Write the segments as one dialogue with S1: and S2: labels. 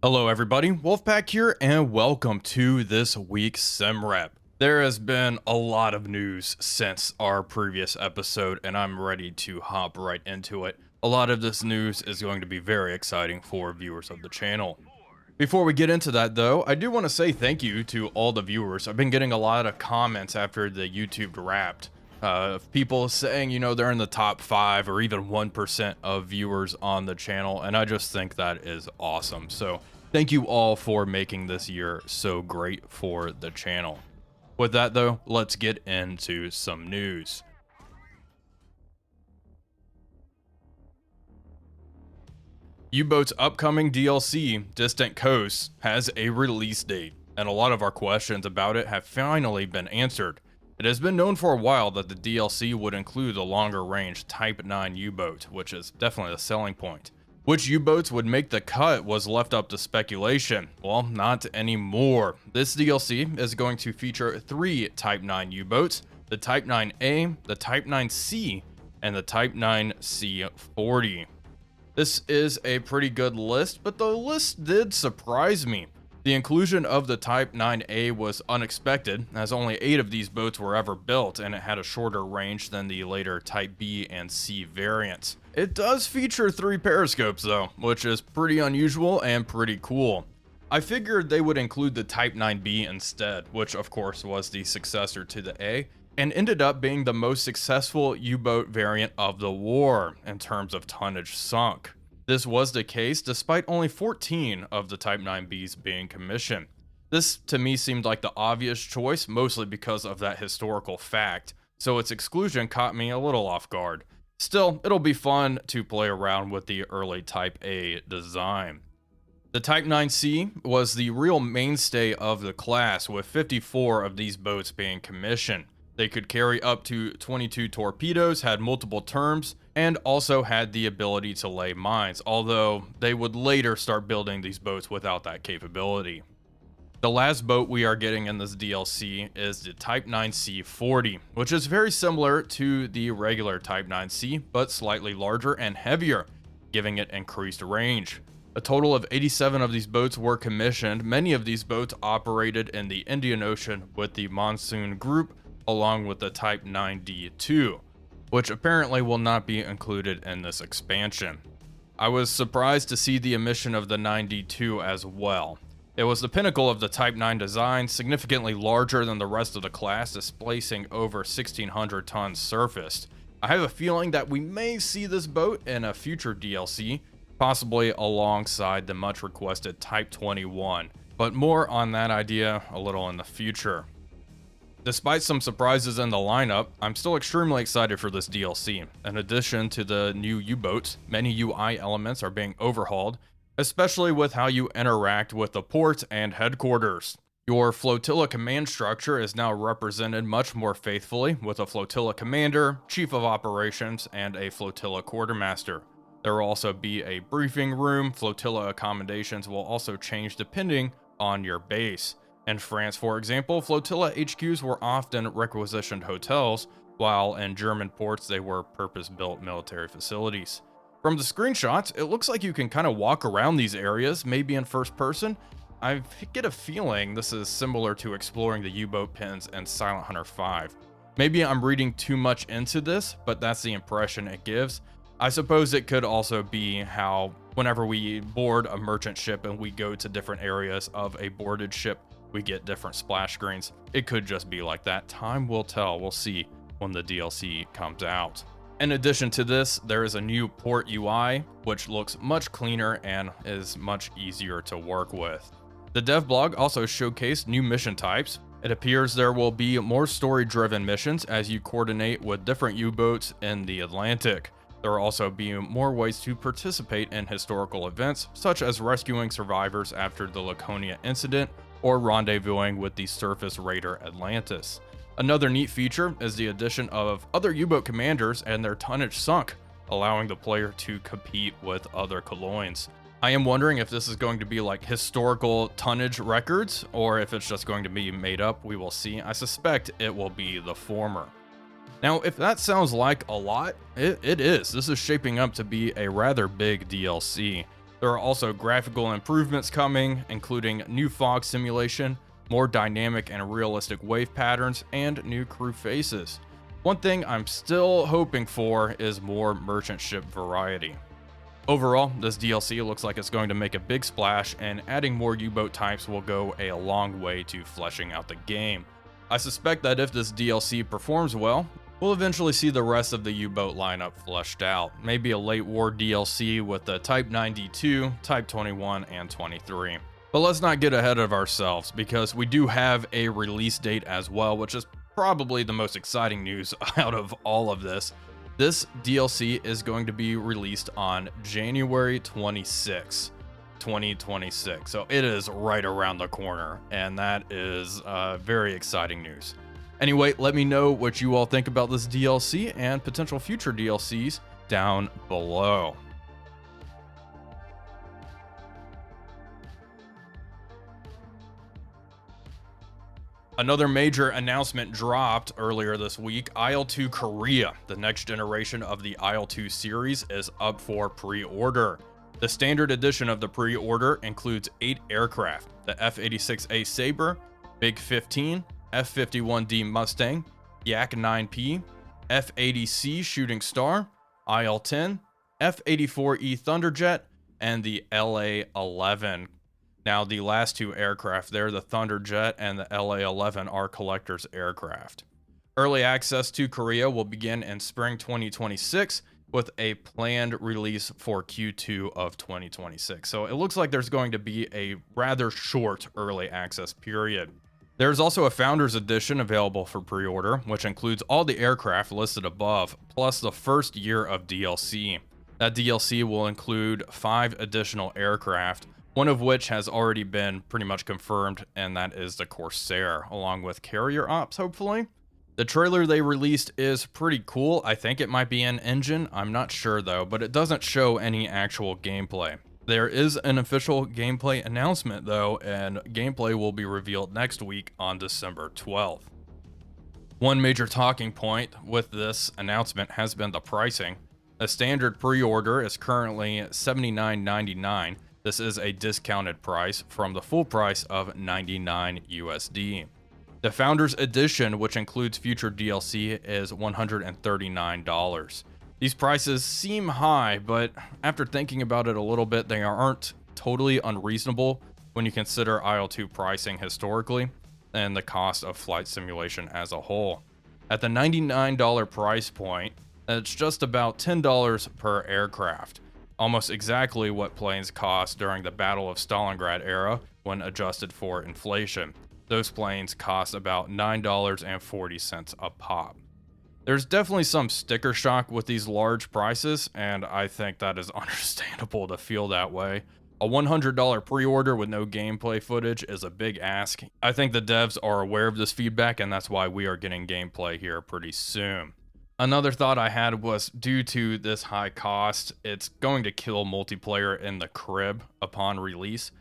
S1: Hello everybody, Wolfpack here, and welcome to this week's SimRep. There has been a lot of news since our previous episode, and I'm ready to hop right into it. A lot of this news is going to be very exciting for viewers of the channel. Before we get into that though, I do want to say thank you to all the viewers. I've been getting a lot of comments after the YouTube Wrapped. People saying, you know, they're in the top 5 or even 1% of viewers on the channel, and I just think that is awesome. So thank you all for making this year so great for the channel. With that though, let's get into some news. Uboat's upcoming DLC, Distant Coasts, has a release date, and a lot of our questions about it have finally been answered. It has been known for a while that the DLC would include the longer range Type 9 U-boat, which is definitely a selling point. Which U-boats would make the cut was left up to speculation. Well, not anymore. This DLC is going to feature 3 Type 9 U-boats, the Type 9A, the Type 9C, and the Type 9C40. This is a pretty good list, but the list did surprise me. The inclusion of the Type 9A was unexpected, as only 8 of these boats were ever built, and it had a shorter range than the later Type B and C variants. It does feature 3 periscopes though, which is pretty unusual and pretty cool. I figured they would include the Type 9B instead, which of course was the successor to the A, and ended up being the most successful U-boat variant of the war in terms of tonnage sunk. This was the case despite only 14 of the Type 9Bs being commissioned. This to me seemed like the obvious choice, mostly because of that historical fact, so its exclusion caught me a little off guard. Still, it'll be fun to play around with the early Type A design. The Type 9C was the real mainstay of the class, with 54 of these boats being commissioned. They could carry up to 22 torpedoes, had multiple terms, and also had the ability to lay mines, although they would later start building these boats without that capability. The last boat we are getting in this DLC is the Type 9C40, which is very similar to the regular Type 9C, but slightly larger and heavier, giving it increased range. A total of 87 of these boats were commissioned. Many of these boats operated in the Indian Ocean with the Monsoon Group, along with the Type 9D2, which apparently will not be included in this expansion. I was surprised to see the omission of the 9D2 as well. It was the pinnacle of the Type 9 design, significantly larger than the rest of the class, displacing over 1,600 tons surfaced. I have a feeling that we may see this boat in a future DLC, possibly alongside the much requested Type 21, but more on that idea a little in the future. Despite some surprises in the lineup, I'm still extremely excited for this DLC. In addition to the new U-boats, many UI elements are being overhauled, especially with how you interact with the port and headquarters. Your flotilla command structure is now represented much more faithfully, with a flotilla commander, chief of operations, and a flotilla quartermaster. There will also be a briefing room. Flotilla accommodations will also change depending on your base. In France, for example, flotilla HQs were often requisitioned hotels, while in German ports they were purpose-built military facilities. From the screenshots, it looks like you can kind of walk around these areas, maybe in first person. I get a feeling this is similar to exploring the U-boat pens in Silent Hunter 5. Maybe I'm reading too much into this, but that's the impression it gives. I suppose it could also be how whenever we board a merchant ship and we go to different areas of a boarded ship, we get different splash screens. It could just be like that. Time will tell. We'll see when the DLC comes out. In addition to this, there is a new port UI, which looks much cleaner and is much easier to work with. The dev blog also showcased new mission types. It appears there will be more story-driven missions as you coordinate with different U-boats in the Atlantic. There will also be more ways to participate in historical events, such as rescuing survivors after the Laconia incident, or rendezvousing with the surface raider Atlantis. Another neat feature is the addition of other U-boat commanders and their tonnage sunk, allowing the player to compete with other colloids. I am wondering if this is going to be like historical tonnage records, or if it's just going to be made up. We will see. I suspect it will be the former. Now, if that sounds like a lot, it is. This is shaping up to be a rather big DLC. There are also graphical improvements coming, including new fog simulation, more dynamic and realistic wave patterns, and new crew faces. One thing I'm still hoping for is more merchant ship variety. Overall, this DLC looks like it's going to make a big splash, and adding more U-boat types will go a long way to fleshing out the game. I suspect that if this DLC performs well, we'll eventually see the rest of the U-boat lineup fleshed out. Maybe a late war DLC with the Type 92, Type 21, and 23. But let's not get ahead of ourselves, because we do have a release date as well, which is probably the most exciting news out of all of this. This DLC is going to be released on January 26, 2026. So it is right around the corner, and that is very exciting news. Anyway, let me know what you all think about this DLC and potential future DLCs down below. Another major announcement dropped earlier this week. IL-2 Korea, the next generation of the IL-2 series, is up for pre-order. The standard edition of the pre-order includes 8 aircraft: the F-86A Sabre, MiG-15, F-51D Mustang, Yak-9P, F-80C Shooting Star, IL-10, F-84E Thunderjet, and the LA-11. Now, the last 2 aircraft there, the Thunderjet and the LA-11, are collector's aircraft. Early access to Korea will begin in spring 2026, with a planned release for Q2 of 2026. So it looks like there's going to be a rather short early access period. There's also a Founders Edition available for pre-order, which includes all the aircraft listed above, plus the first year of DLC. That DLC will include 5 additional aircraft, one of which has already been pretty much confirmed, and that is the Corsair, along with carrier ops, hopefully. The trailer they released is pretty cool. I think it might be an engine, I'm not sure though, but it doesn't show any actual gameplay. There is an official gameplay announcement though, and gameplay will be revealed next week on December 12th. One major talking point with this announcement has been the pricing. The standard pre-order is currently $79.99. This is a discounted price from the full price of $99 USD. The Founders Edition, which includes future DLC, is $139. These prices seem high, but after thinking about it a little bit, they aren't totally unreasonable when you consider IL-2 pricing historically and the cost of flight simulation as a whole. At the $99 price point, it's just about $10 per aircraft. Almost exactly what planes cost during the Battle of Stalingrad era when adjusted for inflation. Those planes cost about $9.40 a pop. There's definitely some sticker shock with these large prices, and I think that is understandable to feel that way. A $100 pre-order with no gameplay footage is a big ask. I think the devs are aware of this feedback, and that's why we are getting gameplay here pretty soon. Another thought I had was, due to this high cost, it's going to kill multiplayer in the crib upon release.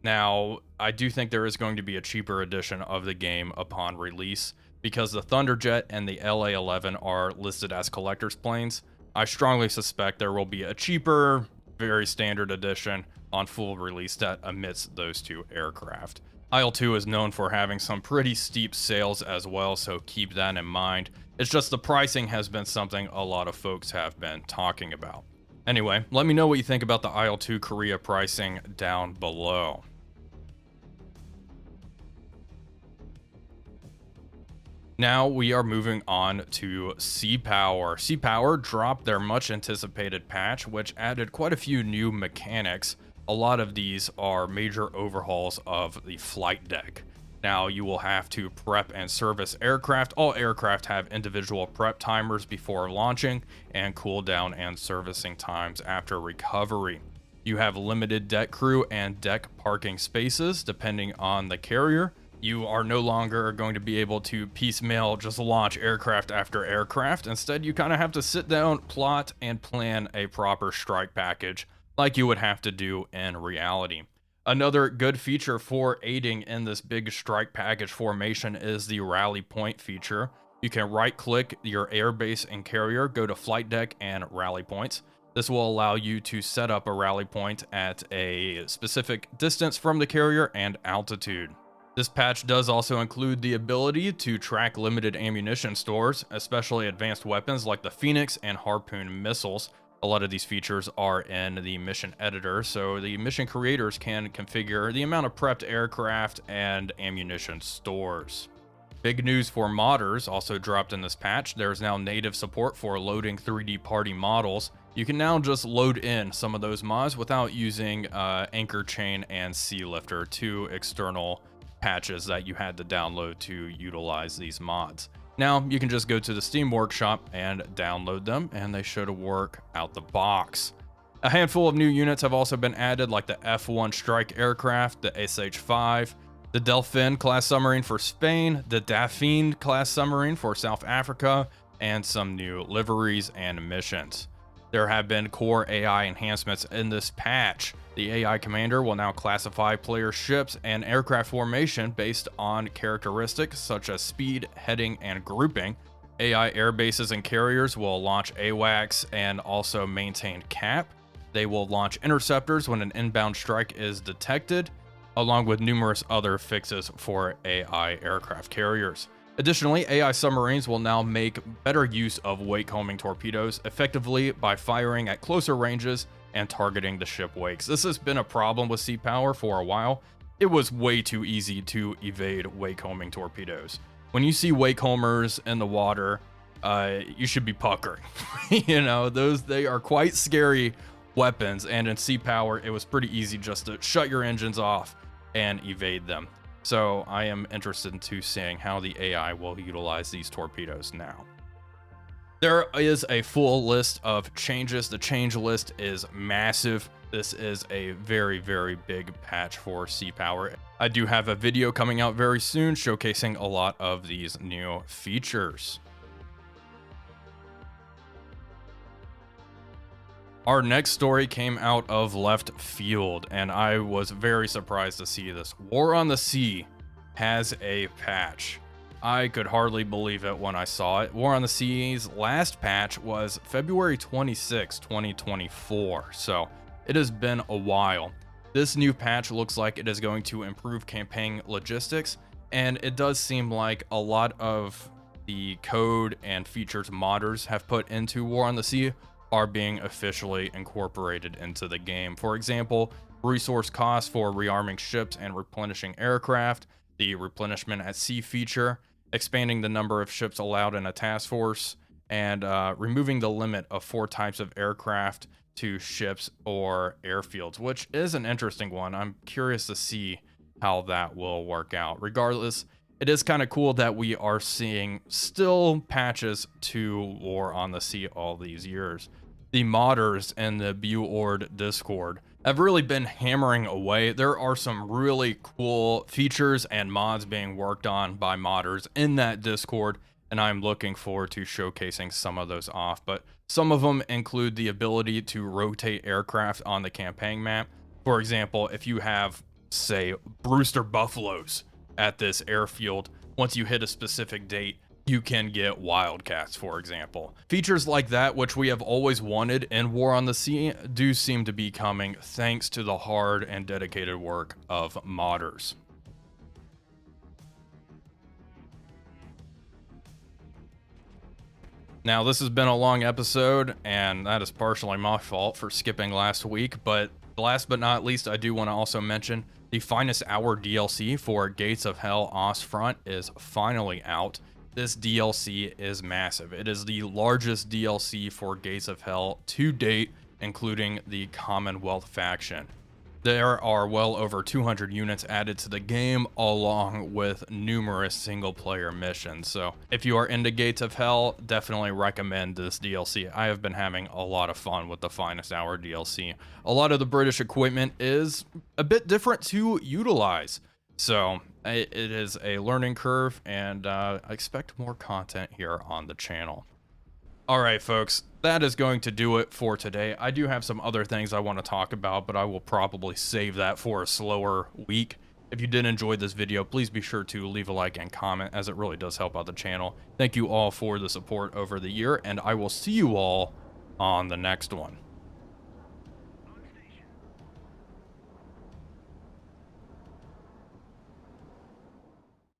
S1: Now, I do think there is going to be a cheaper edition of the game upon release, because the Thunderjet and the LA-11 are listed as collector's planes. I strongly suspect there will be a cheaper, very standard edition on full release that omits those 2 aircraft. IL-2 is known for having some pretty steep sales as well, so keep that in mind. It's just the pricing has been something a lot of folks have been talking about. Anyway, let me know what you think about the IL-2 Korea pricing down below. Now we are moving on to Sea Power. Sea Power dropped their much anticipated patch, which added quite a few new mechanics. A lot of these are major overhauls of the flight deck. Now you will have to prep and service aircraft. All aircraft have individual prep timers before launching and cooldown and servicing times after recovery. You have limited deck crew and deck parking spaces depending on the carrier. You are no longer going to be able to piecemeal just launch aircraft after aircraft. Instead, you kind of have to sit down, plot, and plan a proper strike package like you would have to do in reality. Another good feature for aiding in this big strike package formation is the rally point feature. You can right click your airbase and carrier, go to flight deck and rally points. This will allow you to set up a rally point at a specific distance from the carrier and altitude. This patch does also include the ability to track limited ammunition stores, especially advanced weapons like the Phoenix and Harpoon missiles. A lot of these features are in the mission editor, so the mission creators can configure the amount of prepped aircraft and ammunition stores. Big news for modders also dropped in this patch. There's now native support for loading 3D party models. You can now just load in some of those mods without using Anchor Chain and Sea Lifter, two external patches that you had to download to utilize these mods. Now you can just go to the Steam Workshop and download them, and they should work out the box. A handful of new units have also been added, like the F1 Strike aircraft, the SH-5, the Delphin class submarine for Spain, the Daphne class submarine for South Africa, and some new liveries and missions. There have been core AI enhancements in this patch. The AI commander will now classify player ships and aircraft formation based on characteristics such as speed, heading, and grouping. AI air bases and carriers will launch AWACS and also maintain CAP. They will launch interceptors when an inbound strike is detected, along with numerous other fixes for AI aircraft carriers. Additionally, AI submarines will now make better use of wake-homing torpedoes effectively by firing at closer ranges and targeting the ship wakes. This has been a problem with Sea Power for a while. It was way too easy to evade wake-homing torpedoes. When you see wake-homers in the water, you should be puckering. You know, they are quite scary weapons, and in Sea Power, it was pretty easy just to shut your engines off and evade them. So I am interested in seeing how the AI will utilize these torpedoes now. There is a full list of changes. The change list is massive. This is a very, very big patch for Sea Power. I do have a video coming out very soon showcasing a lot of these new features. Our next story came out of left field, and I was very surprised to see this. War on the Sea has a patch. I could hardly believe it when I saw it. War on the Sea's last patch was February 26, 2024, so it has been a while. This new patch looks like it is going to improve campaign logistics, and it does seem like a lot of the code and features modders have put into War on the Sea are being officially incorporated into the game. For example, resource costs for rearming ships and replenishing aircraft, the replenishment at sea feature, expanding the number of ships allowed in a task force, and removing the limit of 4 types of aircraft to ships or airfields, which is an interesting one. I'm curious to see how that will work out. Regardless, it is kind of cool that we are seeing still patches to War on the Sea all these years. The modders in the Buord Discord have really been hammering away. There are some really cool features and mods being worked on by modders in that Discord, and I'm looking forward to showcasing some of those off. But some of them include the ability to rotate aircraft on the campaign map. For example, if you have, say, Brewster Buffaloes at this airfield, once you hit a specific date, you can get Wildcats, for example. Features like that, which we have always wanted in War on the Sea, do seem to be coming thanks to the hard and dedicated work of modders. Now, this has been a long episode, and that is partially my fault for skipping last week, but last but not least, I do want to also mention the Finest Hour DLC for Gates of Hell Ostfront is finally out. This DLC is massive. It is the largest DLC for Gates of Hell to date, including the Commonwealth faction. There are well over 200 units added to the game, along with numerous single-player missions. So if you are into Gates of Hell, definitely recommend this DLC. I have been having a lot of fun with the Finest Hour DLC. A lot of the British equipment is a bit different to utilize, so it is a learning curve, and I expect more content here on the channel. Alright folks, that is going to do it for today. I do have some other things I want to talk about, but I will probably save that for a slower week. If you did enjoy this video, please be sure to leave a like and comment, as it really does help out the channel. Thank you all for the support over the year, and I will see you all on the next one.